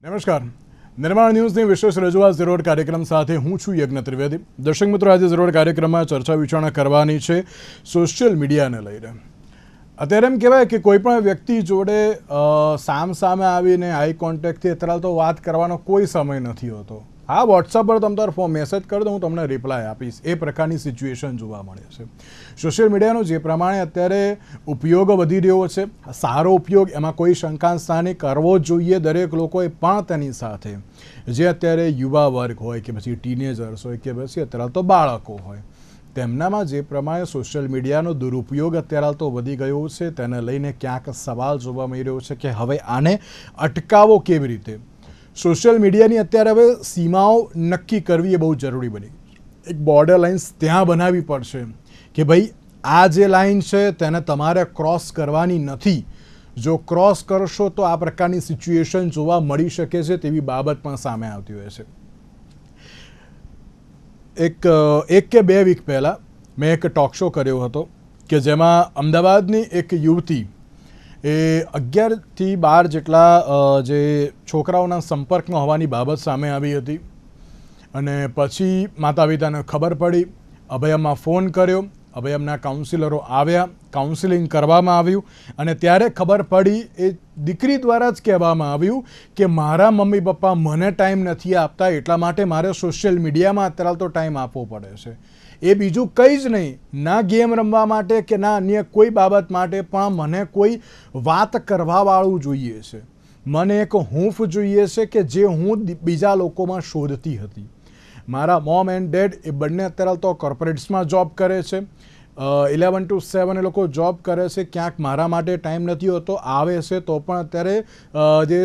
નમસ્કાર. નિર્માણ ન્યૂઝની વિશેષ રજૂઆત ઝીરોડ કાર્યક્રમ સાથે હું છું યજ્ઞ ત્રિવેદી. દર્શક મિત્રો, આજે ઝીરોડ કાર્યક્રમમાં ચર્ચા વિચારણા કરવાની છે સોશિયલ મીડિયાને લઈને. અત્યારે એમ કહેવાય કે કોઈ પણ વ્યક્તિ જોડે સામે આવીને આઈ કોન્ટેક્ટથી અત્યારે તો વાત કરવાનો કોઈ સમય નથી હોતો. હા, વોટ્સઅપ પર તમે તારો મેસેજ કરી દો, હું તમને રિપ્લાય આપીશ, એ પ્રકારની સિચ્યુએશન જોવા મળે છે. સોશિયલ મીડિયાનો જે પ્રમાણે અત્યારે ઉપયોગ વધી રહ્યો છે, સારો ઉપયોગ, એમાં કોઈ શંકાસ્થાને કરવો જોઈએ દરેક લોકોએ, પણ તેની સાથે જે અત્યારે યુવા વર્ગ હોય કે પછી ટીનેજર્સ હોય કે પછી અત્યારે તો બાળકો હોય, તેમનામાં જે પ્રમાણે સોશિયલ મીડિયાનો દુરુપયોગ અત્યારે તો વધી ગયો છે, તેને લઈને ક્યાંક સવાલ જોવા મળી રહ્યો છે કે હવે આને અટકાવો કેવી રીતે. સોશિયલ મીડિયાની અત્યારે હવે સીમાઓ નક્કી કરવી એ બહુ જરૂરી બની ગઈ છે. એક બોર્ડર લાઇન્સ ત્યાં બનાવવી પડશે કે ભાઈ આ જે લાઇન છે તેને તમારે ક્રોસ કરવાની નથી. જો ક્રોસ કરશો તો આ પ્રકારની સિચ્યુએશન જોવા મળી શકે છે, તેવી બાબત પણ સામે આવતી હોય છે. એક કે બે વીક પહેલાં મેં એક ટોક શો કર્યો હતો કે જેમાં અમદાવાદની એક યુવતી એ 11થી 12 જેટલા જે છોકરાઓના સંપર્કમાં હોવાની બાબત સામે આવી હતી. અને પછી માતા પિતાને ખબર પડી, અભયમમાં ફોન કર્યો, અભયમના કાઉન્સિલરો આવ્યા, કાઉન્સિલિંગ કરવામાં આવ્યું અને ત્યારે ખબર પડી, એ દીકરી દ્વારા જ કહેવામાં આવ્યું કે મારા મમ્મી પપ્પા મને ટાઈમ નથી આપતા, એટલા માટે મારે સોશિયલ મીડિયામાં અત્યારે તો ટાઈમ આપવો પડે છે. એ બીજું કંઈ જ નહીં, ના ગેમ રમવા માટે કે ના અન્ય કોઈ બાબત માટે, પણ મને કોઈ વાત કરવાવાળું જોઈએ છે. મને એક હૂંફ જોઈએ છે કે જે હું બીજા લોકોમાં શોધતી હતી. મારા મોમ એન્ડ ડેડ એ બંને અત્યારે તો કોર્પોરેટ્સમાં જોબ કરે છે. 11 to 7 એ લોકો જોબ કરે છે. ક્યાંક મારા માટે ટાઈમ નથી હોતો, આવે છે તો પણ અત્યારે જે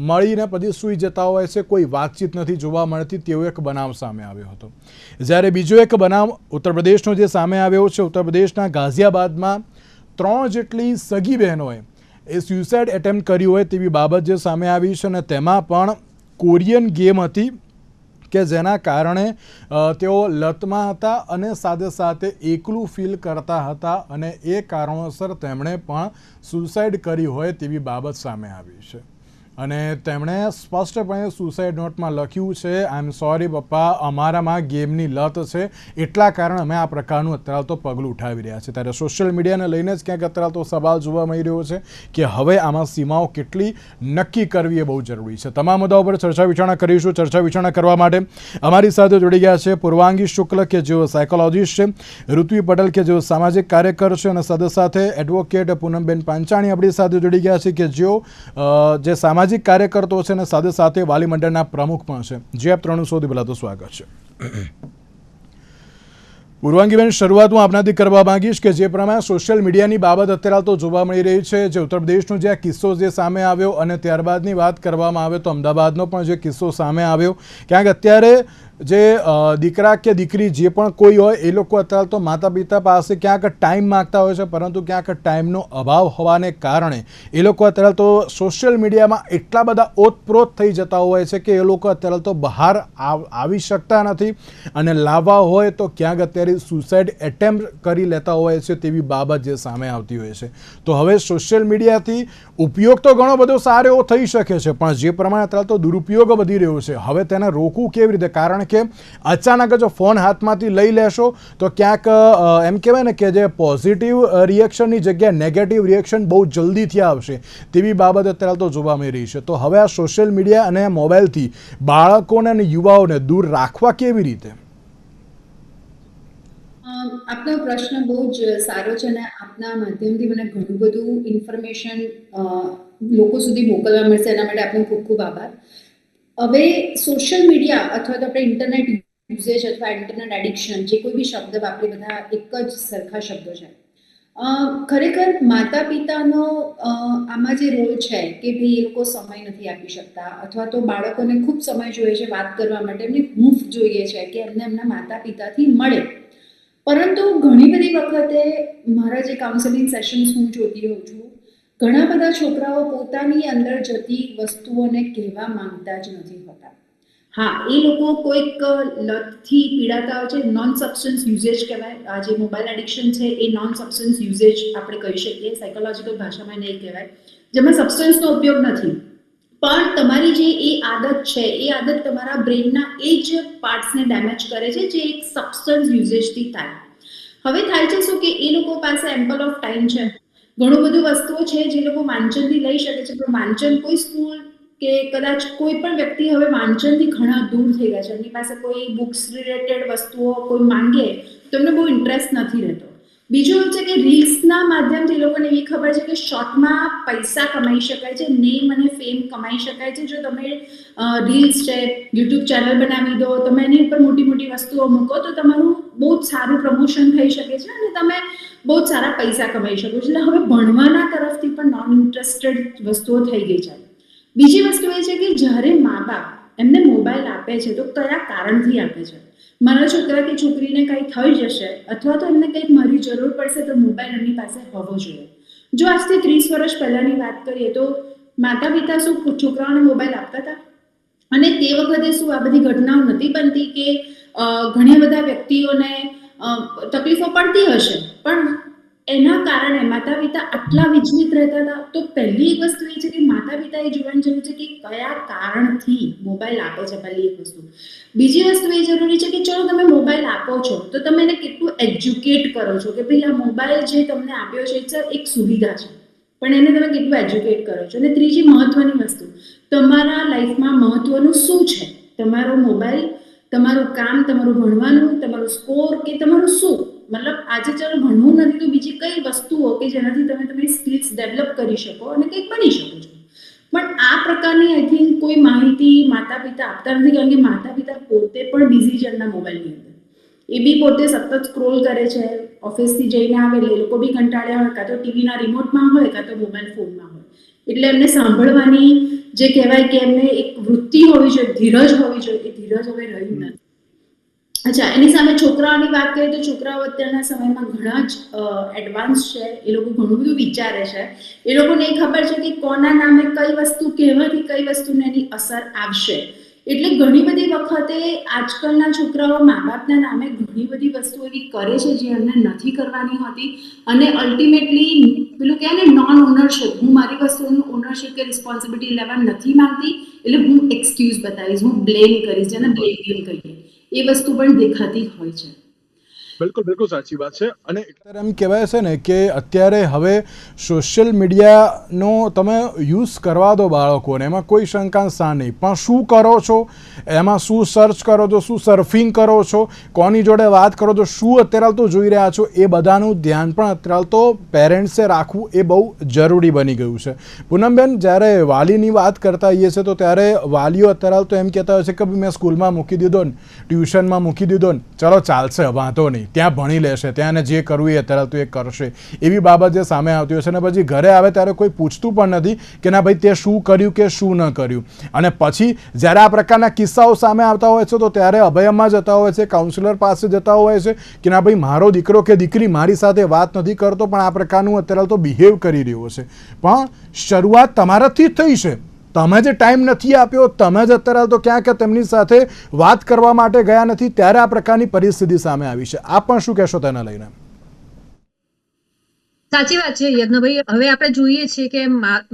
મળીને પછી સૂઈ જતા હોય છે, કોઈ વાતચીત નથી જોવા મળતી, તેવો એક બનાવ સામે આવ્યો હતો. જ્યારે બીજો એક બનાવ ઉત્તર પ્રદેશનો જે સામે આવ્યો છે, ઉત્તર પ્રદેશના ગાઝિયાબાદમાં 3 જેટલી સગી બહેનોએ એ સ્યુસાઇડ એટેમ્પ્ટ કર્યું હોય તેવી બાબત જે સામે આવી છે. અને તેમાં પણ કોરિયન ગેમ હતી કે જેના કારણે તેઓ લતમાં હતા અને સાથે સાથે એકલું ફીલ કરતા હતા અને એ કારણોસર તેમણે પણ સુસાઇડ કરી હોય તેવી બાબત સામે આવી છે. અને તેમણે સ્પષ્ટપણે સુસાઇડ નોટમાં લખ્યું છે, આઈ એમ સોરી પપ્પા, અમારામાં ગેમની લત છે, એટલા કારણે અમે આ પ્રકારનું અત્યારે તો પગલું ઉઠાવી રહ્યા છે. ત્યારે સોશિયલ મીડિયાને લઈને જ ક્યાંક અત્યારે તો સવાલ જોવા મળી રહ્યો છે કે હવે આમાં સીમાઓ કેટલી નક્કી કરવી એ બહુ જરૂરી છે. તમામ મુદ્દાઓ પર ચર્ચા વિચારણા કરીશું. ચર્ચા વિચારણા કરવા માટે અમારી સાથે જોડી ગયા છે પૂર્વાંગી શુક્લ કે જેઓ સાયકોલોજીસ્ટ છે, ઋત્વી પટેલ કે જેઓ સામાજિક કાર્યકર છે, અને સાથે સાથે એડવોકેટ પૂનમબેન પાંચાણી આપણી સાથે જોડી ગયા છે કે જેઓ જે સામાજિક કાર્યકર્તાઓ છે અને સાથે સાથે વાલી મંડળના પ્રમુખ પણ છે. જે આપ ત્રણનું સૌથી પહેલા તો સ્વાગત છે. પૂર્વાંગીબેન, શરૂઆત હું આપનાથી કરવા માંગીશ કે જે પ્રમાણે સોશિયલ મીડિયાની બાબત અત્યારે તો જોવા મળી રહી છે, જે ઉત્તર પ્રદેશનો જે આ કિસ્સો જે સામે આવ્યો અને ત્યારબાદની વાત કરવામાં આવે તો અમદાવાદનો પણ જે કિસ્સો સામે આવ્યો, ક્યાંક અત્યારે જે દીકરા કે દીકરી જે પણ કોઈ હોય એ લોકો અત્યારે તો માતા પિતા પાસે ક્યાંક ટાઈમ માગતા હોય છે, પરંતુ ક્યાંક ટાઈમનો અભાવ હોવાને કારણે એ લોકો અત્યારે તો સોશિયલ મીડિયામાં એટલા બધા ઓતપ્રોત થઈ જતા હોય છે કે એ લોકો અત્યારે તો બહાર આવી શકતા નથી, અને લાવવા હોય તો ક્યાંક અત્યારે સુસાઇડ એટેમ્પ્ટ કરી લેતા હોય છે તેવી બાબત જે સામે આવતી હોય છે. તો હવે સોશિયલ મીડિયાથી ઉપયોગ તો ઘણો બધો સારો એવો થઈ શકે છે, પણ જે પ્રમાણે અત્યારે તો દુરુપયોગ વધી રહ્યો છે, હવે તેને રોકવું કેવી રીતે? કારણ કે અચાનક જો ફોન હાથમાંથી લઈ લેશો તો ક્યાંક એમ કહેવાય ને કે જે પોઝિટિવ રિએક્શનની જગ્યાએ નેગેટિવ રિએક્શન બહુ જલ્દીથી આવશે તેવી બાબત અત્યારે તો જોવા મળી રહી છે. તો હવે આ સોશિયલ મીડિયા અને મોબાઈલથી બાળકોને અને યુવાઓને દૂર રાખવા કેવી રીતે? આપનો પ્રશ્ન બહુ જ સારો છે અને આપના માધ્યમથી મને ઘણું બધું ઇન્ફોર્મેશન લોકો સુધી મોકલવા મળશે, એના માટે આપનો ખૂબ ખૂબ આભાર. હવે સોશિયલ મીડિયા અથવા તો આપણે ઇન્ટરનેટ યુઝેજ અથવા ઇન્ટરનેટ એડિક્શન, જે કોઈ બી શબ્દ વાપરી, બધા એક જ સરખા શબ્દો છે. ખરેખર માતા પિતાનો આમાં જે રોલ છે કે ભાઈ એ લોકો સમય નથી આપી શકતા, અથવા તો બાળકોને ખૂબ સમય જોઈએ છે વાત કરવા માટે, એમને હૂંફ જોઈએ છે કે એમને એમના માતા પિતાથી મળે. પરંતુ ઘણી બધી વખતે મારા જે કાઉન્સેલિંગ સેશન્સ હું જોતી હોઉં છું, ઘણા બધા છોકરાઓ પોતાની અંદર જતી વસ્તુઓને કહેવા માંગતા જ નથી હોતા. હા, એ લોકો કોઈક લતથી પીડાતા હોય છે, નોન સબસ્ટન્સ યુઝેજ કહેવાય. આ જે મોબાઈલ એડિક્શન છે એ નોન સબસ્ટન્સ યુઝેજ આપણે કહી શકીએ, સાયકોલોજીકલ ભાષામાં નહીં કહેવાય, જેમાં સબસ્ટન્સનો ઉપયોગ નથી, પણ તમારી જે એ આદત છે એ આદત તમારા બ્રેનના એ જ પાર્ટ્સને ડેમેજ કરે છે જે એક સબસ્ટન્સ યુઝેજથી થાય. હવે થાય છે શું કે એ લોકો પાસે એમ્પલ ઓફ ટાઈમ છે, ઘણું બધું વસ્તુઓ છે જે લોકો વાંચનથી લઈ શકે છે, પણ વાંચન કોઈ સ્કૂલ કે કદાચ કોઈ પણ વ્યક્તિ હવે વાંચનથી ઘણા દૂર થઈ ગયા છે. એમની પાસે કોઈ બુક્સ રિલેટેડ વસ્તુઓ કોઈ માંગે તો એમને બહુ ઇન્ટરેસ્ટ નથી રહેતો. બીજું એવું છે કે રીલ્સના માધ્યમથી લોકોને એવી ખબર છે કે શોર્ટમાં પૈસા કમાઈ શકાય છે, નેમ અને ફેમ કમાઈ શકાય છે. જો તમે રીલ્સ છે, યુટ્યુબ ચેનલ બનાવી દો, તમે એની ઉપર મોટી મોટી વસ્તુઓ મૂકો તો તમારું બહુ જ સારું પ્રમોશન થઈ શકે છે અને તમે બહુ જ સારા પૈસા કમાઈ શકો છો. એટલે હવે ભણવાના તરફથી પણ નોન ઇન્ટરેસ્ટેડ વસ્તુઓ થઈ ગઈ છે. બીજી વસ્તુ એ છે કે જ્યારે મા બાપ એમને મોબાઈલ આપે છે તો કયા કારણથી આપે છે. મારા છોકરા કે છોકરીને કંઈ થઈ જશે અથવા તો એમને કંઈક મારી જરૂર પડશે તો મોબાઈલ એમની પાસે હોવો જોઈએ. જો આજથી 30 વર્ષ પહેલાની વાત કરીએ તો માતા પિતા શું છોકરાઓને મોબાઈલ આપતા હતા? અને તે વખતે શું આ બધી ઘટનાઓ નથી બનતી કે ઘણા બધા વ્યક્તિઓને તકલીફો પડતી હશે, પણ એના કારણે માતા પિતા આટલા વિચલિત રહેતા હતા. તો પહેલી એક વસ્તુ એ છે કે માતા પિતાએ જોવાની જરૂર છે કે કયા કારણથી મોબાઈલ આપે છે. પહેલી એક વસ્તુ. બીજી વસ્તુ એ જરૂરી છે કે ચલો તમે મોબાઈલ આપો છો તો તમે એને કેટલું એજ્યુકેટ કરો છો કે ભાઈ આ મોબાઈલ જે તમને આપ્યો છે એક સુવિધા છે, પણ એને તમે કેટલું એજ્યુકેટ કરો છો. અને ત્રીજી મહત્વની વસ્તુ, તમારા લાઈફમાં મહત્વનું શું છે? તમારો મોબાઈલ, તમારું કામ, તમારું ભણવાનું, તમારું સ્કોર કે તમારું શું? મતલબ આજે ચાલો ભણવું નથી તો બીજી કઈ વસ્તુઓ કે જેનાથી તમે તમારી સ્કિલ્સ ડેવલપ કરી શકો અને કંઈક બની શકો છો. પણ આ પ્રકારની આઈ થિંક કોઈ માહિતી માતા પિતા આપતા નથી, કારણ કે માતા પિતા પોતે પણ બિઝી છે એમના મોબાઈલની અંદર. એ બી પોતે સતત સ્ક્રોલ કરે છે, ઓફિસથી જઈને આવે એટલે એ લોકો બી કંટાળ્યા હોય, કાં તો ટીવીના રિમોટમાં હોય કાં તો મોબાઈલ ફોનમાં હોય. એટલે એમને સાંભળવાની જે કહેવાય કે એમને એક વૃત્તિ હોવી જોઈએ, ધીરજ હોવી જોઈએ, એ ધીરજ હવે રહી નથી. અચ્છા, એની સામે છોકરાઓની વાત કરીએ તો છોકરાઓ અત્યારના સમયમાં ઘણા જ એડવાન્સ છે. એ લોકો ઘણું બધું વિચારે છે. એ લોકોને એ ખબર છે કે કોના નામે કઈ વસ્તુ કહેવાથી કઈ વસ્તુને એની અસર આવશે. એટલે ઘણી બધી વખતે આજકાલના છોકરાઓ મા બાપના નામે ઘણી બધી વસ્તુ એવી કરે છે જે એમને નથી કરવાની હોતી. અને અલ્ટિમેટલી પેલું કહે ને નોન ઓનરશિપ, હું મારી વસ્તુનું ઓનરશિપ કે રિસ્પોન્સિબિલિટી લેવા નથી માંગતી એટલે હું એક્સક્યુઝ બતાવીશ, હું બ્લેમ કરીશ, જેને બ્લેમ ગેમ કહીએ. એ વસ્તુ પણ દેખાતી હોય છે. બિલકુલ બિલકુલ સાચી વાત છે. અને અત્યારે એમ કહેવાય છે ને કે અત્યારે હવે સોશિયલ મીડિયાનો તમે યુઝ કરવા દો બાળકોને, એમાં કોઈ શંકા નહીં, પણ શું કરો છો, એમાં શું સર્ચ કરો છો, શું સર્ફિંગ કરો છો, કોની જોડે વાત કરો છો, શું અત્યારે તો જોઈ રહ્યા છો, એ બધાનું ધ્યાન પણ અત્યારે તો પેરેન્ટ્સે રાખવું એ બહુ જરૂરી બની ગયું છે. પૂનમબેન, જ્યારે વાલીની વાત કરતા હોઈએ છીએ તો ત્યારે વાલીઓ અત્યારે તો એમ કહેતા હોય છે કે મેં સ્કૂલમાં મૂકી દીધો ને, ટ્યુશનમાં મૂકી દીધો ને, ચલો ચાલશે, વાંધો નહીં, ત્યાં ભણી લેશે, ત્યાં જે કરવું એ અત્યારે તો એ કરશે, એવી બાબત જે સામે આવતી હોય છે. અને પછી ઘરે આવે ત્યારે કોઈ પૂછતું પણ નથી કે ના ભાઈ તે શું કર્યું કે શું ન કર્યું. અને પછી જ્યારે આ પ્રકારના કિસ્સાઓ સામે આવતા હોય છે તો ત્યારે અભયમમાં જતા હોય છે, કાઉન્સિલર પાસે જતા હોય છે કે ના ભાઈ મારો દીકરો કે દીકરી મારી સાથે વાત નથી કરતો પણ આ પ્રકારનું અત્યારે તો બિહેવ કરી રહ્યો છે. પણ શરૂઆત તમારાથી જ થઈ છે. તમે જે ટાઈમ નથી આપ્યો, તમે જ અત્યારે તો ક્યાંક તેમની સાથે વાત કરવા માટે ગયા નથી, ત્યારે આ પ્રકારની પરિસ્થિતિ સામે આવી છે. આપ પણ શું કહેશો તેના લઈને? સાચી વાત છે યજ્ઞભાઈ. હવે આપણે જોઈએ છીએ કે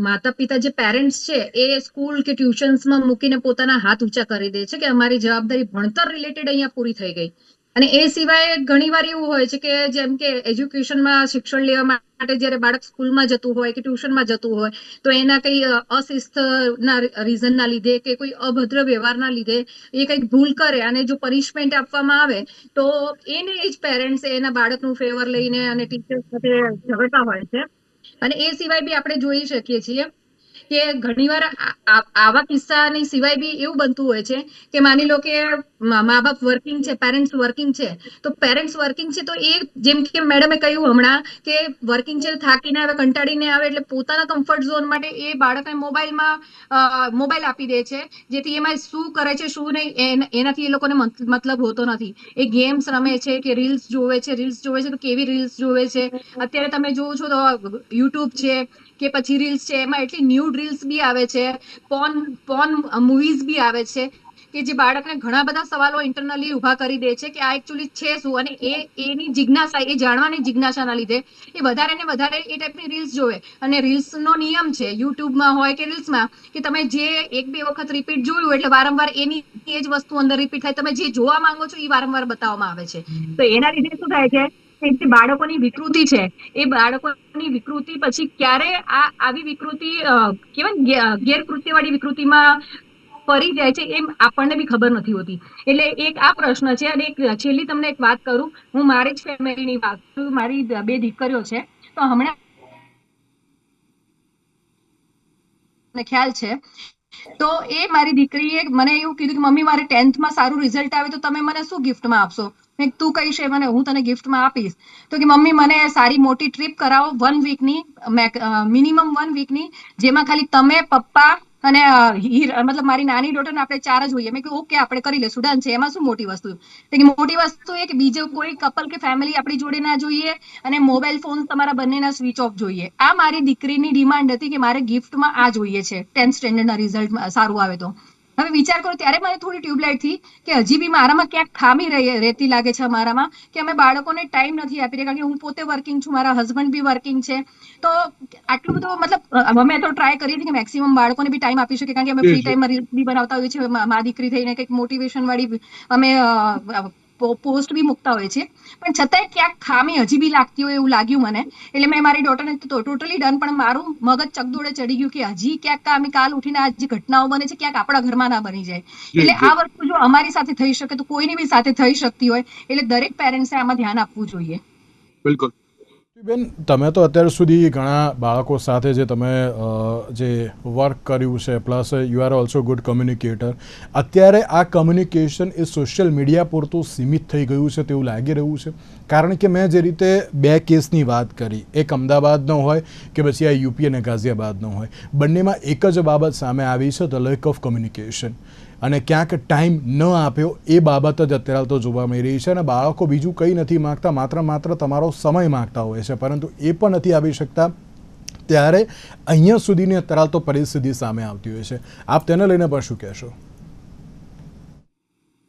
માતા પિતા જે પેરેન્ટ્સ છે એ સ્કૂલ કે ટ્યુશન્સમાં મૂકીને પોતાના હાથ ઊંચા કરી દે છે કે અમારી જવાબદારી ભણતર રિલેટેડ અહીંયા પૂરી થઈ ગઈ. અને એ સિવાય ઘણીવાર એવું હોય છે કે જેમ કે એજ્યુકેશનમાં શિક્ષણ લેવા માટે જ્યારે બાળક સ્કૂલમાં જતું હોય કે ટ્યુશનમાં જતું હોય તો એના કઈ અશિસ્તના રીઝનના લીધે કે કોઈ અભદ્ર વ્યવહારના લીધે એ કંઈક ભૂલ કરે અને જો પનિશમેન્ટ આપવામાં આવે તો એને જ પેરેન્ટ્સ એના બાળકનું ફેવર લઈને અને ટીચર સાથે ઝઘડતા હોય છે. અને એ સિવાય બી આપણે જોઈ શકીએ છીએ કે ઘણીવાર આવા કિસ્સાની સિવાય બી એવું બનતું હોય છે કે માની લો કે મા બાપ વર્કિંગ છે, પેરેન્ટ્સ વર્કિંગ છે, તો પેરેન્ટ્સ વર્કિંગ છે તો એ જેમ કે મેડમે કહ્યું હમણાં કે વર્કિંગ છે, થાકીને આવે, કંટાળીને આવે એટલે પોતાના કમ્ફર્ટ ઝોન માટે એ બાળકને મોબાઈલ આપી દે છે, જેથી એમાં શું કરે છે શું નહીં એનાથી એ લોકોને મતલબ હોતો નથી. એ ગેમ્સ રમે છે કે રીલ્સ જોવે છે તો કેવી રીલ્સ જોવે છે. અત્યારે તમે જોવો છો તો યુટ્યુબ છે કે પછી રીલ્સ છે, એમાં એટલી ન્યૂડ રીલ્સ બી આવે છે, પોર્ન મૂવીઝ બી આવે છે કે જે બાળકને ઘણા બધા સવાલો ઇન્ટરનલી ઉભા કરી દે છે કે આ એકચ્યુઅલી છે શું, અને એની જિજ્ઞાસા, એ જાણવાની જિજ્ઞાસાના લીધે એ વધારે ને વધારે એ ટાઈપની રીલ્સ જોવે. અને રીલ્સનો નિયમ છે યુટ્યુબમાં હોય કે રીલ્સમાં કે તમે જે 1-2 વખત રિપીટ જોયું એટલે વારંવાર એની એ જ વસ્તુ અંદર રિપીટ થાય. તમે જે જોવા માંગો છો એ વારંવાર બતાવવામાં આવે છે. તો એના લીધે શું થાય છે, જે બાળકોની વિકૃતિ છે એ બાળકોની વિકૃતિ પછી ક્યારે આવી વિકૃતિ કેવાય ગેરકૃત્યવાળી વિકૃતિમાં ફરી જાય છે એમ આપણને બી ખબર નથી હોતી. એટલે એક આ પ્રશ્ન છે. અને એક છેલ્લી તમને એક વાત કરું, હું મારી જ ફેમિલીની વાત કરું. મારી 2 દીકરીઓ છે. તો હમણાં ખ્યાલ છે, તો એ મારી દીકરીએ મને એવું કીધું કે મમ્મી મારે 10th સારું રિઝલ્ટ આવે તો તમે મને શું ગિફ્ટમાં આપશો? તું કહીશ મને, હું તને ગિફ્ટમાં આપીશ. તો કે મમ્મી મને સારી મોટી ટ્રીપ કરાવો 1 વીકની, મિનિમમ 1 વીકની, જેમાં ખાલી તમે, પપ્પા અને મતલબ મારી નાની ડોટર આપણે 4 જ હોઈએ. મેં કીધું ઓકે આપણે કરી લેશું, ડન છે, એમાં શું મોટી વસ્તુ. કે મોટી વસ્તુ એ કે બીજો કોઈ કપલ કે ફેમિલી આપણી જોડે ના જોઈએ અને મોબાઈલ ફોન તમારા બંનેના સ્વિચ ઓફ જોઈએ. આ મારી દીકરીની ડિમાન્ડ હતી કે મારે ગિફ્ટમાં આ જોઈએ છે 10th સ્ટેન્ડર્ડના રિઝલ્ટ સારું આવે તો. હવે વિચાર કરો, ત્યારે મને થોડી ટ્યુબલાઇટ થઈ કે હજી બી મારામાં ક્યાંક ખામી રહેતી લાગે છે અમારામાં, કે અમે બાળકોને ટાઈમ નથી આપી રહ્યા. કારણ કે હું પોતે વર્કિંગ છું, મારા હસબન્ડ બી વર્કિંગ છે. તો આટલું બધું મતલબ અમે તો ટ્રાય કરી હતી કે મેક્સિમમ બાળકોને બી ટાઈમ આપી શકીએ. કારણ કે અમે ફ્રી ટાઈમમાં રીલ્સ બી બનાવતા હોઈએ છીએ, મા દીકરી થઈને કંઈક મોટિવેશન વાળી અમે પોસ્ટ બી મૂકતા હોય છે. પણ છતાંય ક્યાંક ખામી હજી બી લાગતી હોય એવું લાગ્યું મને. એટલે મેં મારી ડોટરને ટોટલી ડન, પણ મારું મગજ ચકદોડે ચડી ગયું કે હજી ક્યાંક કાલ ઉઠીને આ જે ઘટનાઓ બને છે ક્યાંક આપણા ઘરમાં ના બની જાય. એટલે આ વસ્તુ જો અમારી સાથે થઈ શકે તો કોઈની બી સાથે થઈ શકતી હોય. એટલે દરેક પેરેન્ટ્સે આમાં ધ્યાન આપવું જોઈએ. બિલકુલ. બેન, તમે તો અત્યાર સુધી ઘણા બાળકો સાથે જે તમે જે વર્ક કર્યું છે, plus you are also good communicator. અત્યારે આ કમ્યુનિકેશન એ સોશિયલ મીડિયા પૂરતું સીમિત થઈ ગયું છે તેવું લાગી રહ્યું છે? કારણ કે મેં જે રીતે 2 કેસની વાત કરી, એક અમદાવાદનો હોય કે પછી આ યુપી અને ગાઝિયાબાદનો હોય, બંનેમાં એક જ બાબત સામે આવી છે, ધ લેક ઓફ કમ્યુનિકેશન. અને ક્યાંક ટાઈમ ન આપ્યો એ બાબત જ અત્યારે તો જોવા મળી રહી છે. અને બાળકો બીજું કંઈ નથી માગતા, માત્ર તમારો સમય માગતા હોય છે, પરંતુ એ પણ નથી આવી શકતા. ત્યારે અહીંયા સુધીની અત્યારે તો પરિસ્થિતિ સામે આવતી હોય છે. આપ તેને લઈને પણ શું કહેશો?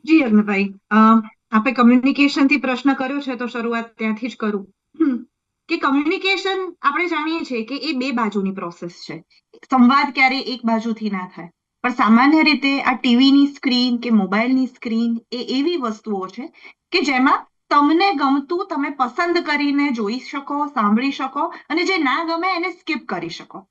જી અગ્નભાઈ, આપણે કમ્યુનિકેશન થી પ્રશ્ન કર્યો છે તો શરૂઆત ત્યાંથી જ કરું કે કમ્યુનિકેશન આપણે જાણીએ છીએ કે એ 2 બાજુની પ્રોસેસ છે. સંવાદ ક્યારે એક બાજુથી ના થાય. પણ સામાન્ય રીતે આ ટીવીની સ્ક્રીન કે મોબાઈલની સ્ક્રીન એ એવી વસ્તુઓ છે કે જેમાં તમને ગમતું તમે પસંદ કરીને જોઈ શકો, સાંભળી શકો, અને જે ના ગમે એને સ્કીપ કરી શકો.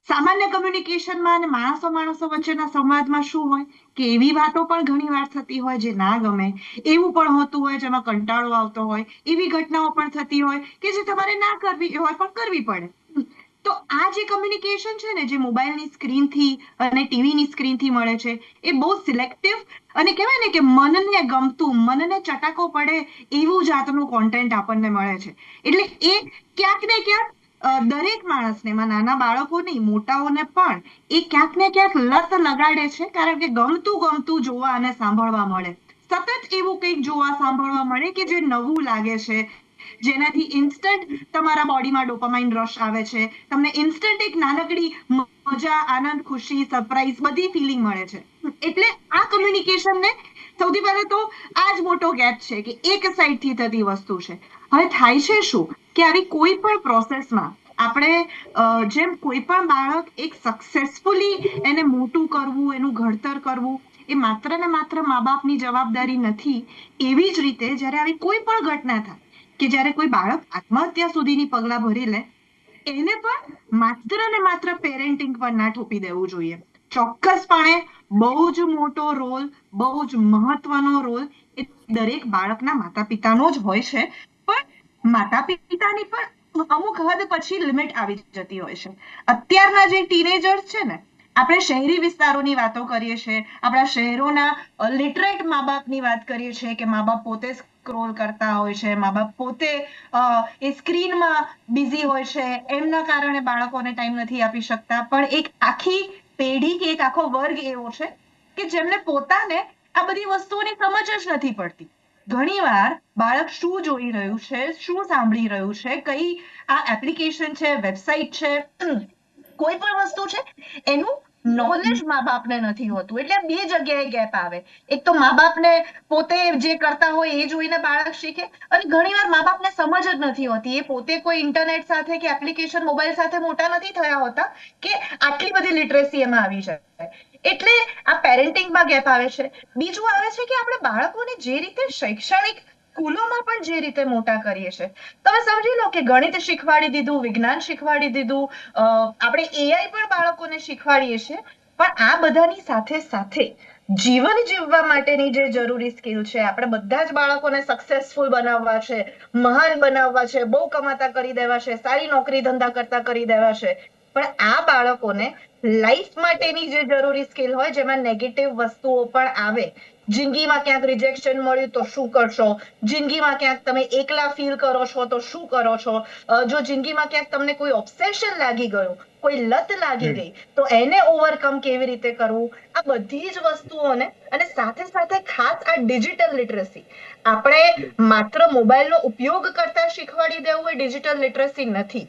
સામાન્ય કમ્યુનિકેશનમાં અને માણસો વચ્ચેના સંવાદમાં શું હોય કે એવી વાતો પણ ઘણી વાર થતી હોય જે ના ગમે, એવું પણ હોતું હોય જેમાં કંટાળો આવતો હોય, એવી ઘટનાઓ પણ થતી હોય કે જે તમારે ના કરવી હોય પણ કરવી પડે. તો આ જે કમ્યુનિકેશન છે ને, જે મોબાઈલની સ્ક્રીનથી અને ટીવીની સ્ક્રીનથી મળે છે, એ બહુ સિલેક્ટિવ અને કહેવાય ને કે મનને ગમતું, મનને ચટાકો પડે એવું જાતનું કોન્ટેન્ટ આપણને મળે છે. એટલે એ ક્યાંક ને ક્યાંક દરેક માણસને, એમાં નાના બાળકો નહીં મોટાઓને પણ એ ક્યાંક ને ક્યાંક લત લગાડે છે. કારણ કે ગમતું જોવા અને સાંભળવા મળે, સતત એવું કંઈક જોવા સાંભળવા મળે કે જે નવું લાગે છે, જેનાથી ઇન્સ્ટન્ટ તમારા બોડીમાં ડોપામાઇન રશ આવે છે, તમને ઇન્સ્ટન્ટ એક નાનકડી મજા, આનંદ, ખુશી, સરપ્રાઈઝ બધી ફિલિંગ મળે છે. એટલે આ કમ્યુનિકેશનને સૌથી પહેલા તો આ જ મોટો ગેપ છે કે એક સાઈડથી થતી વસ્તુ છે. હવે થાય છે શું કે આવી કોઈ પણ પ્રોસેસમાં આપણે જેમ કોઈ પણ બાળક એક સક્સેસફુલી એને મોટું કરવું, એનું ઘડતર કરવું એ માત્ર ને માત્ર મા બાપની જવાબદારી નથી. એવી જ રીતે જ્યારે આવી કોઈ પણ ઘટના થાય કે જ્યારે કોઈ બાળક આત્મહત્યા સુધીની પગલા ભરી લે, એને પણ માત્ર ને માત્ર પેરેન્ટિંગ પર ના થોપી દેવું જોઈએ. ચોક્કસપણે બહુ જ મોટો રોલ, બહુ જ મહત્વનો રોલ એ દરેક બાળકના માતા પિતાનો જ હોય છે. પણ માતા પિતાની પણ અમુક હદ પછી લિમિટ આવી જતી હોય છે. અત્યારના જે ટીનેજર્સ છે ને, આપણે શહેરી વિસ્તારોની વાતો કરીએ છીએ, આપણા શહેરોના લિટરેટ મા બાપની વાત કરીએ છીએ કે મા બાપ પોતે સ્ક્રોલ કરતા હોય છે, મા બાપ પોતે એ સ્ક્રીનમાં બિઝી હોય છે, એમના કારણે બાળકોને ટાઈમ નથી આપી શકતા. પણ એક આખી પેઢી કે એક આખો વર્ગ એવો છે કે જેમને પોતાને આ બધી વસ્તુઓની સમજ જ નથી પડતી. ઘણીવાર બાળક શું જોઈ રહ્યું છે, શું સાંભળી રહ્યું છે, કઈ આ એપ્લિકેશન છે, વેબસાઇટ છે, કોઈ પણ વસ્તુ છે, એનું નોલેજ મા બાપને નથી હોતું, એટલે બે જગ્યાએ ગેપ આવે. એક તો મા બાપને પોતે જે કરતા હોય એ જોઈને બાળક શીખે, અને ઘણીવાર મા બાપને સમજ જ નથી હોતી, એ પોતે કોઈ ઇન્ટરનેટ સાથે કે એપ્લિકેશન મોબાઈલ સાથે મોટા નથી થયા હોતા કે આટલી બધી લિટરસી એમાં આવી જાય. એટલે આ પેરેન્ટિંગમાં ગેપ આવે છે. બીજું આવે છે કે આપણે બાળકોને જે રીતે શૈક્ષણિક સ્કૂલોમાં પણ જે રીતે મોટા કરીએ છીએ, તમે સમજી લો કે ગણિત શીખવાડી દીધું, વિજ્ઞાન શીખવાડી દીધું, આપણે એઆઈ પણ બાળકોને શીખવાડીએ છીએ, પણ આ બધાની સાથે સાથે જીવન જીવવા માટેની જે જરૂરી સ્કિલ છે, આપણે બધા જ બાળકોને સક્સેસફુલ બનાવવા છે, મહાન બનાવવા છે, બહુ કમાતા કરી દેવા છે, સારી નોકરી ધંધા કરતા કરી દેવા છે, પણ આ બાળકોને લાઈફ માટેની જે જરૂરી સ્કિલ હોય, જેમાં નેગેટિવ વસ્તુઓ પણ આવે, જિંદગીમાં ક્યાંક રિજેક્શન મળ્યું તો શું કરશો, જિંદગીમાં ક્યાંક તમે એકલા ફીલ કરો છો તો શું કરો છો, જો જિંદગીમાં ક્યાંક તમને કોઈ ઓબ્સેશન લાગી ગયું, કોઈ લત લાગી ગઈ, તો એને ઓવરકમ કેવી રીતે કરવું, આ બધી જ વસ્તુઓને, અને સાથે સાથે ખાસ આ ડિજિટલ લિટરસી, આપણે માત્ર મોબાઈલનો ઉપયોગ કરતા શીખવાડી દેવું એ ડિજિટલ લિટરસી નથી.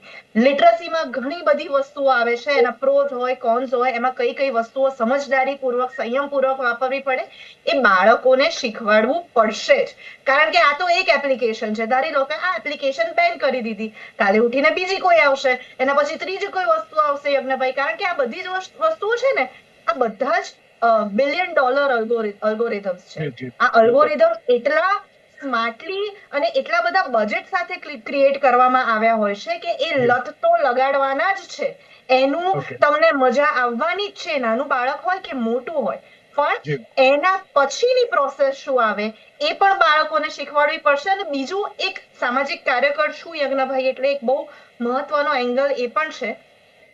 લિટરસીમાં ઘણી બધી વસ્તુઓ આવે છે, એના પ્રોઝ હોય, કોન્સ હોય, એમાં કઈ કઈ વસ્તુઓ સમજદારીપૂર્વક, સંયમપૂર્વક વાપરવી પડે, એ બાળકોને શીખવાડવું પડશે જ. કારણ કે આ તો એક એપ્લિકેશન છે, ધારી લો કે આ એપ્લિકેશન બેન કરી દીધી, કાલે ઉઠીને બીજી કોઈ આવશે, એના પછી ત્રીજી કોઈ વસ્તુ આવશે, યજ્ઞભાઈ, કારણ કે આ બધી જ વસ્તુઓ છે ને, આ બધા જ $1 બિલિયન અલ્ગોરિધમ્સ છે. આ અલ્ગોરિધમ એટલા સ્માર્ટલી અને એટલા બધા બજેટ સાથે ક્રિએટ કરવામાં આવ્યા હોય છે કે એ લત તો લગાડવાના જ છે, એનું તમને મજા આવવાની જ છે, નાનું બાળક હોય કે મોટું હોય, પણ એના પછીની પ્રોસેસ શું આવે એ પણ બાળકોને શીખવાડવી પડશે. અને બીજું, એક સામાજિક કાર્યકર છું યજ્ઞભાઈ, એટલે એક બહુ મહત્વનો એંગલ એ પણ છે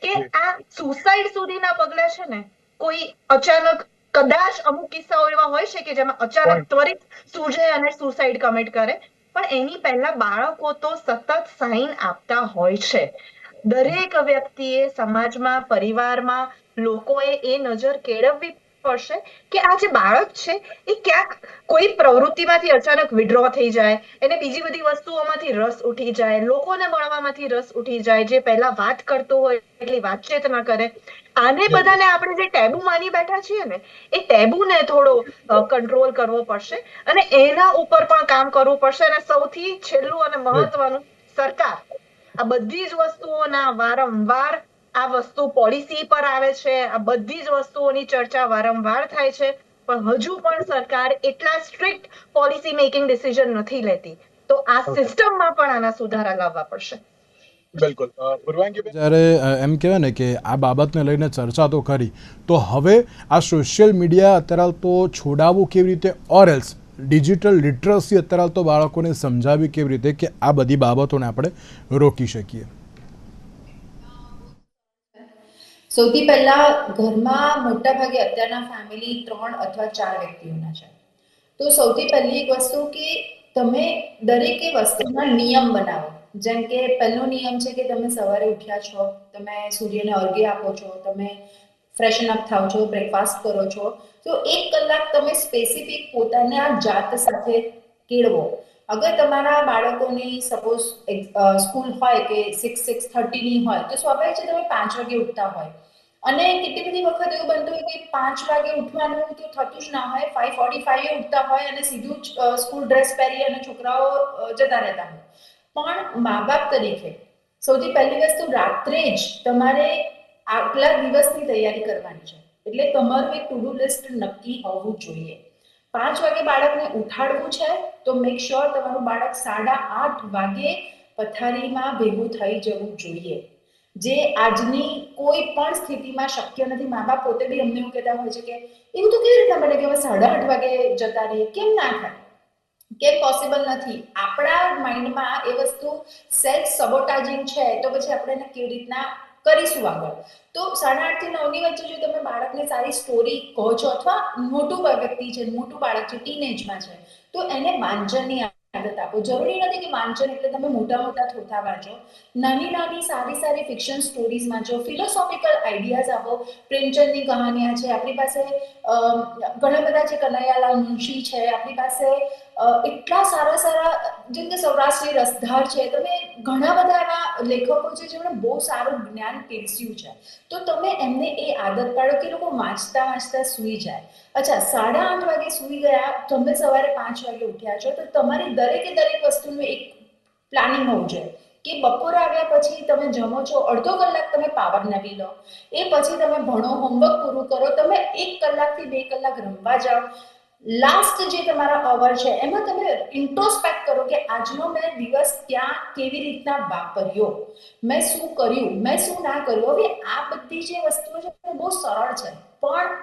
કે આ સુસાઇડ સુધીના પગલા છે ને, કોઈ અચાનક, કદાચ અમુક કિસ્સાઓ એવા હોય છે કે જેમાં અચાનક ત્વરિત સૂઝે અને સુસાઇડ કમિટ કરે, પણ એની પહેલા બાળકો તો સતત સાઇન આપતા હોય છે. દરેક વ્યક્તિએ, સમાજમાં, પરિવારમાં, લોકોએ એ નજર કેળવવી પડશે કે આ જે બાળક છે એ ક્યાંક કોઈ પ્રવૃત્તિમાંથી અચાનક વિડ્રો થઈ જાય, એને બીજી બધી વસ્તુઓમાંથી રસ ઉઠી જાય, લોકોને મળવામાંથી રસ ઉઠી જાય, જે પહેલા વાત કરતો હોય એટલી વાતચીત ન કરે. આને બધાને આપણે જે ટેબુ માની બેઠા છીએ ને, એ ટેબુને થોડો કંટ્રોલ કરવો પડશે, અને એના ઉપર પણ કામ કરવું પડશે. અને સૌથી છેલ્લું અને મહત્વનું, સરકાર આ બધી જ વસ્તુઓના વારંવાર, આ વસ્તુ પોલિસી પર આવે છે, આ બધી જ વસ્તુઓની ચર્ચા વારંવાર થાય છે, પણ હજુ પણ સરકાર એટલા સ્ટ્રિક્ટ પોલિસી મેકિંગ ડિસિઝન નથી લેતી. તો આ સિસ્ટમમાં પણ આના સુધારા લાવવા પડશે. બિલકુલ. જ્યારે એમ કહેવાય ને કે આ બાબતને લઈને ચર્ચા તો કરી, તો હવે આ સોશિયલ મીડિયા અત્યારે તો છોડાવવું કેવી રીતે, ઓર એલ્સ ડિજિટલ લિટરસી અત્યારે તો બાળકોને સમજાવવી કેવી રીતે કે આ બધી બાબતોને આપણે રોકી શકીએ? સૌથી પહેલા, ઘરમાં મોટા ભાગે અત્યારના ફેમિલી 3 અથવા 4 વ્યક્તિઓના છે. તો સૌથી પહેલી એક વસ્તુ કે તમે દરેકે વસ્તુના નિયમ બનાવો. જેમ કે પહેલો નિયમ છે કે તમે સવારે ઉઠ્યા છો, તમે સૂર્યને અર્ઘ્ય આપો છો, તમે ફ્રેશન અપ થાવ છો, બ્રેકફાસ્ટ કરો છો, તો 1 કલાક તમે સ્પેસિફિક પોતાના જાત સાથે કેળવો. અગર તમારા બાળકોની સપોઝ સ્કૂલ હોય કે 6:30 ની હોય, તો સ્વાભાવિક છે તમે 5 વાગે ઉઠતા હોય, અને કેટલી બધી વખત એવું બનતું હોય કે 5 વાગે ઉઠવાનું તો થતું જ ના હોય, 5:45 એ ઉઠતા હોય અને સીધું જ સ્કૂલ ડ્રેસ પહેરી અને છોકરાઓ જતા રહેતા હોય. પણ મા બાપ તરીકે સૌથી પહેલી વસ્તુ, રાત્રે જ તમારે આગલા દિવસની તૈયારી કરવાની છે, એટલે તમારું એક ટુ ડુ લિસ્ટ નક્કી હોવું જોઈએ. 5 વાગે બાળકને ઉઠાડવું છે તો મેક શ્યોર તમારું બાળક 8:30 વાગે પથારીમાં ભેગું થઈ જવું જોઈએ, જે આજની કોઈ પણ સ્થિતિમાં શક્ય નથી. મા બાપ પોતે બી અમને એવું કહેતા હોય છે કે એવું તો કેવી રીતના બને કે અમે 8:30 વાગે જતા રહીએ, કેમ ના થાય, કેમ પોસિબલ નથી? આપણા માઇન્ડમાં એ વસ્તુ સેલ્ફ સબોટાજિંગ છે, તો પછી આપણે એને કેવી રીતના કરીશું આગળ? તો 8:30 થી 9 ની વચ્ચે જો તમે બાળકને સારી સ્ટોરી કહો છો, અથવા મોટું વ્યક્તિ છે, મોટું બાળક છે, ટીનેજમાં છે, તો એને વાંચનની આદત આપો. જરૂરી નથી કે વાંચન એટલે તમે મોટા મોટા થોથા વાંચો, નાની નાની સારી સારી ફિક્શન સ્ટોરીઝ વાંચો, ફિલોસોફિકલ આઈડિયાઝ આપો. પ્રેમચંદની કહાનિયા છે આપણી પાસે, ઘણા બધા છે, કનૈયાલાલ મુનશી છે આપણી પાસે, એટલા સારા સારા, જેમ કે સૌરાષ્ટ્રની રસધાર છે, તમે ઘણા બધા એવા લેખકો છે જેમણે બહુ સારું જ્ઞાન પીરસ્યું છે, તો તમે એમને એ આદત પાડો કે લોકો વાંચતા વાંચતા સૂઈ જાય. અચ્છા, 8:30 વાગે સૂઈ ગયા, તમે સવારે 5 વાગે ઉઠ્યા છો, તો તમારી દરેકે દરેક વસ્તુનું એક પ્લાનિંગ હોવું જોઈએ કે બપોરે આવ્યા પછી તમે જમો છો, અડધો કલાક તમે પાવર નાવી લો, એ પછી તમે ભણો, હોમવર્ક પૂરું કરો, તમે 1 કલાકથી 2 કલાક રમવા જાઓ. લાસ્ટ જે તમારા અવર છે એમાં તમે ઇન્ટ્રોસ્પેક્ટ કરો કે આજનો મેં દિવસ ક્યાં કેવી રીતના વાપર્યો, મેં શું કર્યું, મેં શું ના કર્યું. હવે આ બધી જે વસ્તુઓ છે એ બહુ સરળ છે, પણ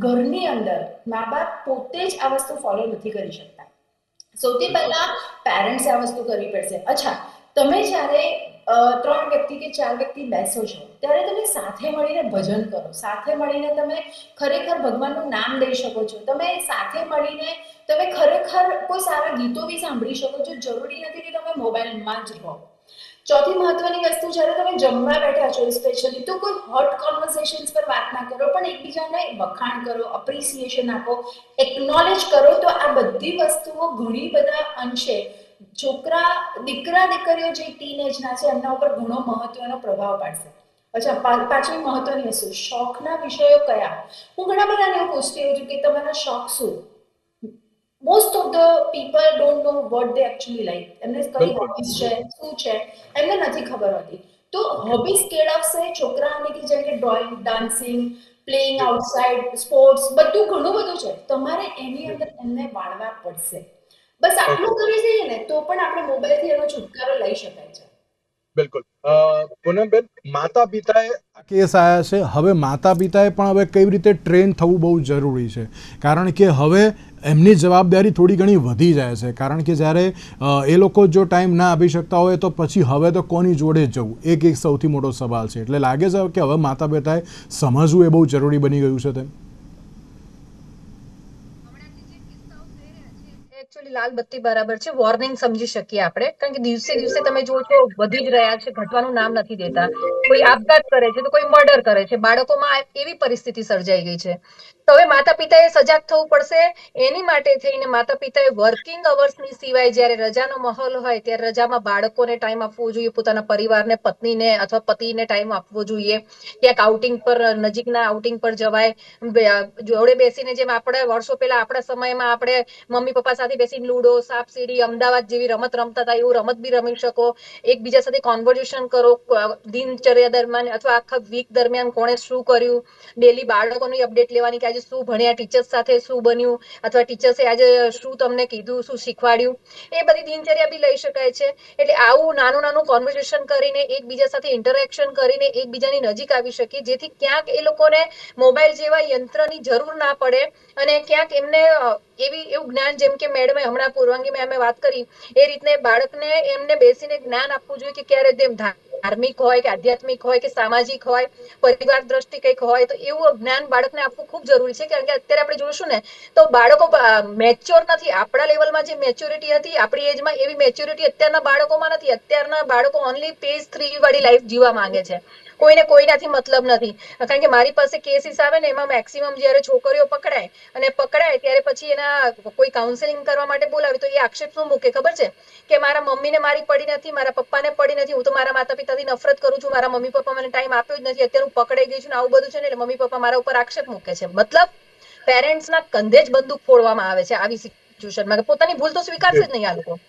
ઘરની અંદર મા બાપ પોતે જ આ વસ્તુ ફોલો નથી કરી શકતા. સૌથી પહેલા પેરેન્ટ્સ આ વસ્તુ કરવી પડશે. અચ્છા, તમે જ્યારે 3 વ્યક્તિ કે 4 વ્યક્તિ બેસો છો ત્યારે તમે સાથે મળીને ભજન કરો, સાથે મળીને તમે ખરેખર ભગવાનનું નામ લઈ શકો છો, તમે સાથે મળીને તમે ખરેખર કોઈ સારા ગીતો બી સાંભળી શકો છો. જરૂરી નથી કે તમે મોબાઈલમાં જ રહો. ચોથી મહત્વની વસ્તુ, જ્યારે તમે જમવા બેઠા છો સ્પેશિયલી, તો કોઈ હોટ કોન્વર્સેશન્સ પર વાત ના કરો, પણ એકબીજાને વખાણ કરો, અપ્રિસિએશન આપો, એકનોલેજ કરો. તો આ બધી વસ્તુઓ ઘણી બધા અંશે દીકરા દીકરીઓ જે ટીનેજના છે એમના ઉપર ઘણો મહત્વનો પ્રભાવ પાડશે. અચ્છા, પાછળી મહત્વની વસ્તુ, શોખના વિષયો કયા. હું ઘણા બધાને એવું પૂછતી હોઉં છું કે તમારા શોખ શું. Most of the people don't know what they actually like. એમને કઈ હોબીઝ છે, શું છે, એમને નથી ખબર હોતી. તો હોબીઝ કેળવશે છોકરાઓને કે જેમ કે drawing, dancing, playing outside, sports, બધું ઘણું બધું છે. તમારે એની અંદર એમને વાળવા પડશે. બસ આટલું કરી દઈએ ને તો પણ આપણે મોબાઈલથી એનો છુટકારો લઈ શકાય છે. બિલકુલ. પૂનમબેન, માતા પિતાએ આ કેસ આવ્યા છે, હવે માતા પિતાએ પણ હવે કેવી રીતે ટ્રેન થવું બહુ જરૂરી છે, કારણ કે હવે એમની જવાબદારી થોડી ઘણી વધી જાય છે. કારણ કે જ્યારે એ લોકો જો ટાઈમ ના આપી શકતા હોય તો પછી હવે તો કોની જોડે જવું, એક સૌથી મોટો સવાલ છે. એટલે લાગે છે કે હવે માતા પિતાએ સમજવું એ બહુ જરૂરી બની ગયું છે તેમ. એકચ્યુઅલી લાલ બત્તી બરાબર છે, વોર્નિંગ સમજી શકીએ આપણે, કારણ કે દિવસે દિવસે તમે જુઓ છો વધી જ રહ્યા છે, ઘટવાનું નામ નથી દેતા. કોઈ આપઘાત કરે છે તો કોઈ મર્ડર કરે છે, બાળકોમાં એવી પરિસ્થિતિ સર્જાઈ ગઈ છે. તો હવે માતા પિતાએ સજાગ થવું પડશે. એની માટે થઈને માતા પિતાએ વર્કિંગ અવર્સની સિવાય જ્યારે રજાનો માહોલ હોય ત્યારે રજામાં બાળકોને ટાઈમ આપવો જોઈએ, પોતાના પરિવારને, પત્નીને અથવા પતિને ટાઈમ આપવો જોઈએ. ક્યાંક આઉટિંગ પર, નજીકના આઉટિંગ પર જવાય, જોડે બેસીને, જેમ આપણે વર્ષો પહેલા આપણા સમયમાં આપણે મમ્મી પપ્પા સાથે બેસીને લૂડો, સાપ સીડી, અમદાવાદ જેવી રમત રમતા હતા, એવું રમત બી રમી શકો. એકબીજા સાથે કોન્વર્ઝેશન કરો, દિનચર્યા દરમિયાન અથવા આખા વીક દરમિયાન કોણે શું કર્યું, ડેલી બાળકોની અપડેટ લેવાની કે આજે શું ભણ્યા, ટીચર્સ સાથે શું બન્યું, અથવા ટીચર્સે આજે શું તમને કીધું, શું શીખવાડ્યું, એ બધી દિનચર્યા બી લઈ શકાય છે. એટલે આવું નાનું નાનું કોન્વર્ઝેશન કરીને, એકબીજા સાથે ઇન્ટરેક્શન કરીને એકબીજાની નજીક આવી શકીએ, જેથી ક્યાંક એ લોકોને મોબાઈલ જેવા યંત્રની જરૂર ના પડે. અને ક્યાંક એમને એવું જ્ઞાન, જેમ કે મેડમે હમણાં પૂર્વાંગી મેમે વાત કરી એ રીતને બાળકને એમને બેસીને જ્ઞાન આપવું જોઈએ કે ક્યારે તેમ ધાર્મિક હોય કે આધ્યાત્મિક હોય કે સામાજિક હોય, પરિવાર દ્રષ્ટિ કંઈક હોય, તો એવું જ્ઞાન બાળકને આપવું ખૂબ જરૂરી છે. કારણ કે અત્યારે આપણે જોઈશું ને તો બાળકો મેચ્યોર નથી. આપણા લેવલમાં જે મેચ્યોરિટી હતી આપણી એજમાં, એવી મેચ્યોરિટી અત્યારના બાળકોમાં નથી. અત્યારના બાળકો ઓનલી પેજ 3 વાળી લાઈફ જીવવા માંગે છે. કોઈને કોઈનાથી મતલબ નથી. કારણ કે મારી પાસે કેસીસ આવે ને એમાં મેક્સિમમ જયારે છોકરીઓ પકડાય ત્યારે પછી એના કોઈ કાઉન્સેલિંગ કરવા માટે બોલાવે તો એ આક્ષેપ શું મૂકે ખબર છે કે મારા મમ્મીને મારી પડી નથી, મારા પપ્પાને પડી નથી, હું તો મારા માતા પિતાથી નફરત કરું છું, મારા મમ્મી પપ્પા મને ટાઈમ આપ્યો જ નથી, અત્યારે હું પકડાઈ ગઈ છું ને આવું બધું છે ને, એટલે મમ્મી પપ્પા મારા ઉપર આક્ષેપ મૂકે છે. મતલબ પેરેન્ટ્સના કંધે જ બંદૂક ફોડવામાં આવે છે આવી સિચ્યુએશનમાં, કે પોતાની ભૂલ તો સ્વીકારશે જ નહીં આ લોકો.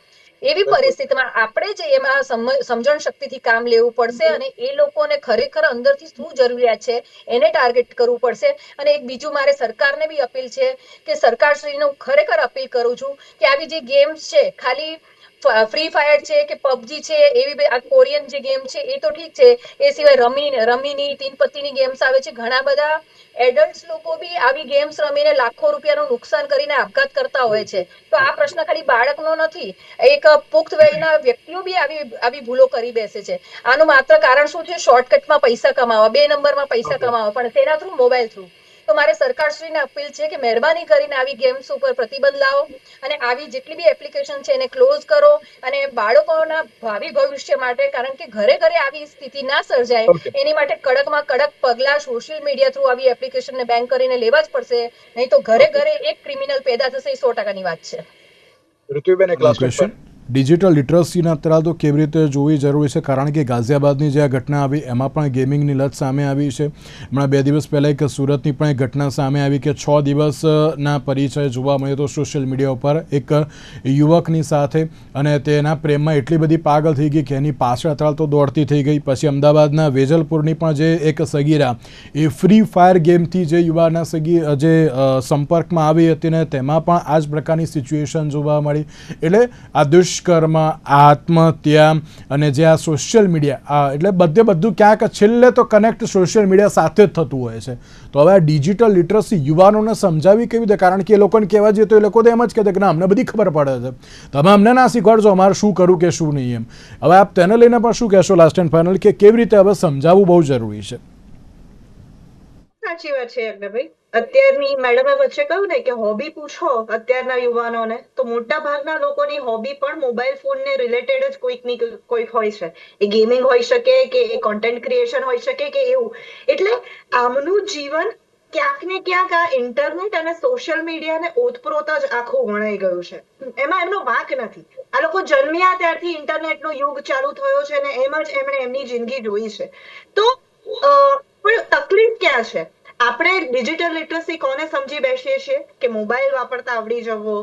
એવી પરિસ્થિતિમાં આપણે જ એમાં સમજણ શક્તિથી કામ લેવું પડશે અને એ લોકોને ખરેખર અંદરથી શું જરૂરિયાત છે એને ટાર્ગેટ કરવું પડશે. અને એક બીજું મારે સરકારને બી અપીલ છે કે સરકારશ્રીને હું ખરેખર અપીલ કરું છું કે આવી જે ગેમ્સ છે, ખાલી ફ્રી ફાયર છે કે પબજી છે, એવી આ કોરિયન જે ગેમ છે એ તો ઠીક છે, એ સિવાય રમીની તીન પત્તીની ગેમ્સ આવે છે. ઘણા બધા એડલ્ટ લોકો બી આવી ગેમ્સ રમીને લાખો રૂપિયાનું નુકસાન કરીને આપઘાત કરતા હોય છે. તો આ પ્રશ્ન ખાલી બાળકનો નથી, એક પુખ્ત વયના વ્યક્તિઓ બી આવી ભૂલો કરી બેસે છે. આનું માત્ર કારણ શું છે? શોર્ટકટમાં પૈસા કમાવા, 2 નંબરમાં પૈસા કમાવા, પણ તેના થ્રુ, મોબાઈલ થ્રુ. તો મારે સરકારશ્રીને અપીલ છે કે મહેરબાની કરીને આવી ગેમ્સ ઉપર પ્રતિબંધ લાવો અને આવી જેટલી બી એપ્લિકેશન છે એને ક્લોઝ કરો. અને બાળકોના ભાવિ ભવિષ્ય માટે, કારણ કે ઘરે ઘરે આવી સ્થિતિ ના સર્જાય એની માટે કડકમાં કડક પગલા સોશિયલ મીડિયા થ્રુ આવી એપ્લિકેશનને બેન કરીને લેવા જ પડશે. નહીં તો ઘરે ઘરે એક ક્રિમિનલ પેદા થશે, એ 100%ની વાત છે. ઋત્વિબેન એક લાસ્ટ ક્વેશ્ચન, ડિજિટલ લિટરસીના અત્યારે તો કેવી રીતે જોવી જરૂરી છે? કારણ કે ગાઝિયાબાદની જે આ ઘટના આવી એમાં પણ ગેમિંગની લત સામે આવી છે. હમણાં 2 દિવસ પહેલાં એક સુરતની પણ એક ઘટના સામે આવી કે 6 દિવસના પરિચય જોવા મળ્યો તો સોશિયલ મીડિયા ઉપર એક યુવકની સાથે, અને તેના પ્રેમમાં એટલી બધી પાગલ થઈ ગઈ કે એની પાછળ અત્યારે તો દોડતી થઈ ગઈ. પછી અમદાવાદના વેજલપુરની પણ જે એક સગીરા એ ફ્રી ફાયર ગેમથી જે યુવાના જે સંપર્કમાં આવી હતી ને તેમાં પણ આ જ પ્રકારની સિચ્યુએશન જોવા મળી. એટલે આ દુષ્કર્મ, આત્મહત્યા અને જે આ સોશિયલ મીડિયા એટલે બધું ક્યાંક છેલ્લે તો કનેક્ટ સોશિયલ મીડિયા સાથે જ થતું હોય છે. તો હવે આ ડિજિટલ લિટરસી યુવાનોને સમજાવી કેવી રીતે? કારણ કે એ લોકોને કહેવા જઈએ તો એ લોકો તો એમ જ કહેતા કે ના અમને બધી ખબર પડે છે, તમે અમને ના શીખવાડજો અમારે શું કરવું કે શું નહીં એમ. હવે આપ તેને લઈને પણ શું કહેશો લાસ્ટ એન્ડ ફાઇનલ, કે કેવી રીતે હવે સમજાવવું બહુ જરૂરી છે? સાચી વાત છે યજ્ઞભાઈ. અત્યારની મેડમે વચ્ચે કહ્યું ને કે હોબી પૂછો અત્યારના યુવાનોને, તો મોટા ભાગના લોકોની હોબી પણ મોબાઈલ ફોન ને રિલેટેડ જ કોઈક હોય છે. એ ગેમિંગ હોઈ શકે, કે એ કોન્ટેન્ટ ક્રિએશન હોઈ શકે, કે એવું. એટલે આમનું જીવન ક્યાંક ને ક્યાંક આ ઇન્ટરનેટ અને સોશિયલ મીડિયાને ઓતપ્રોત જ આખું વણાઈ ગયું છે. એમાં એમનો વાંક નથી. આ લોકો જન્મ્યા ત્યારથી ઇન્ટરનેટનો યુગ ચાલુ થયો છે અને એમ જ એમણે એમની જિંદગી જોઈ છે. તો પણ તકલીફ ક્યાં છે? આપણે ડિજિટલ લિટરસી કોને સમજી બેસીએ છીએ કે મોબાઈલ વાપરતા આવડી જવો,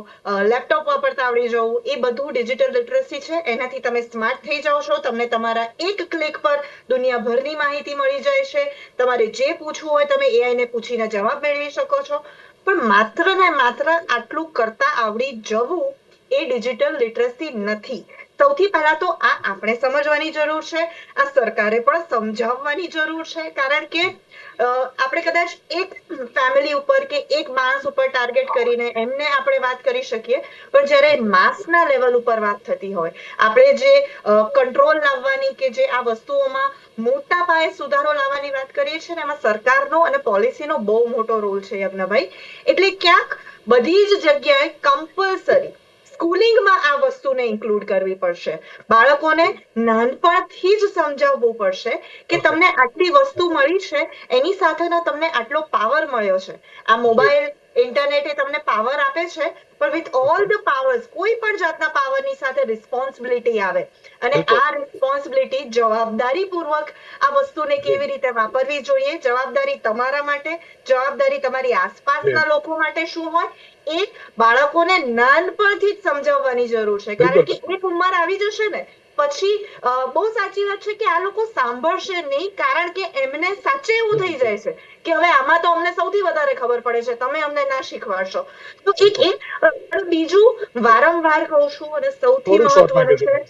લેપટોપ વાપરતા આવડી જવું, એ બધું ડિજિટલ લિટરસી છે. એનાથી તમે સ્માર્ટ થઈ જાઓ છો, તમને તમારા એક ક્લિક પર દુનિયાભરની માહિતી મળી જાય છે. તમારે જે પૂછવું હોય તમે AI ને પૂછીને જવાબ મેળવી શકો છો. પણ માત્ર ને માત્ર આટલું કરતા આવડી જવું એ ડિજિટલ લિટરસી નથી. સૌથી પહેલા તો આ આપણે સમજવાની જરૂર છે, આ સરકારે પણ સમજાવવાની જરૂર છે. કારણ કે આપણે કદાચ એક ફેમિલી ઉપર કે એક માણસ ઉપર ટાર્ગેટ કરીને એમને આપણે વાત કરી શકીએ, પણ જ્યારે માસના લેવલ ઉપર વાત થતી હોય, આપણે જે કંટ્રોલ લાવવાની કે જે આ વસ્તુઓમાં મોટા પાયે સુધારો લાવવાની વાત કરીએ છીએ ને, એમાં સરકારનો અને પોલિસીનો બહુ મોટો રોલ છે યજ્ઞભાઈ. એટલે ક્યાંક બધી જ જગ્યાએ કમ્પલસરી સ્કૂલિંગમાં આ વસ્તુને ઇન્ક્લુડ કરવી પડશે. બાળકોને નાનપણથી જ સમજાવવું પડશે કે તમને આટલી વસ્તુ મળી છે, એની સાથેનો તમને આટલો પાવર મળ્યો છે. આ મોબાઈલ, ઇન્ટરનેટ એ તમને પાવર આપે છે, પણ વિથ ઓલ ધ પાવર્સ કોઈ પણ જાતના પાવરની સાથે રિસ્પોન્સિબિલિટી આવે. અને આ રિસ્પોન્સિબિલિટી જવાબદારીપૂર્વક આ વસ્તુને કેવી રીતે વાપરવી જોઈએ, જવાબદારી તમારા માટે, જવાબદારી તમારી આસપાસના લોકો માટે શું હોય, એ બાળકોને નાનપણથી જ સમજાવવાની જરૂર છે. કારણ કે એક ઉંમર આવી જશે ને પછી બહુ સાચી વાત છે કે આ લોકો સાંભળશે નહીં, કારણ કે એમને સાચે એવું થઈ જાય છે કે હવે આમાં તો અમને સૌથી વધારે ખબર પડે છે, તમે અમને ના શીખવાડશો. તો બીજું વારંવાર કહું છું અને સૌથી મહત્વનું છે,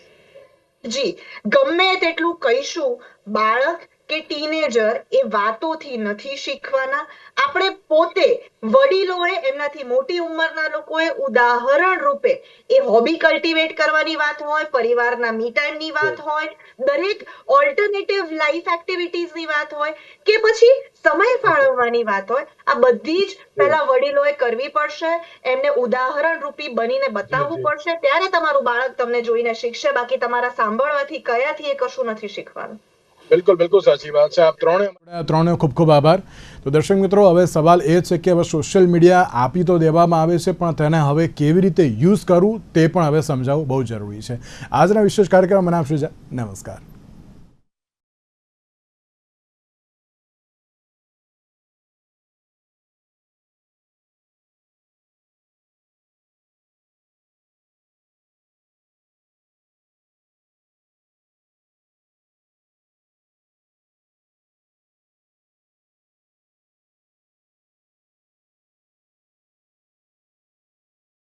જી, ગમે તેટલું કહીશું, બાળક કે ટીનેજર એ વાતોથી નથી શીખવાના. આપણે પોતે વડીલોએ, એમનાથી મોટી ઉંમરના લોકોએ ઉદાહરણ રૂપે એ હોબી કલ્ટિવેટ કરવાની વાત હોય, પરિવારના મી ટાઈમની વાત હોય, દરેક ઓલ્ટરનેટિવ લાઈફ એક્ટિવિટીઝની વાત હોય, કે પછી સમય ફાળવવાની વાત હોય, આ બધી જ પહેલા વડીલોએ કરવી પડશે. એમને ઉદાહરણ રૂપી બનીને બતાવવું પડશે. ત્યારે તમારું બાળક તમને જોઈને શીખશે. બાકી તમારા સાંભળવાથી કયાથી એ કશું નથી શીખવાનું. બિલકુલ સાચી વાત છે. આપ ત્રણે ખૂબ ખૂબ આભાર. તો દર્શક મિત્રો, હવે સવાલ એ છે કે હવે સોશિયલ મીડિયા આપી તો દેવામાં આવે છે, પણ તેને હવે કેવી રીતે યુઝ કરવું તે પણ હવે સમજાવવું બહુ જરૂરી છે. આજના વિશેષ કાર્યક્રમ મને આપશો. નમસ્કાર.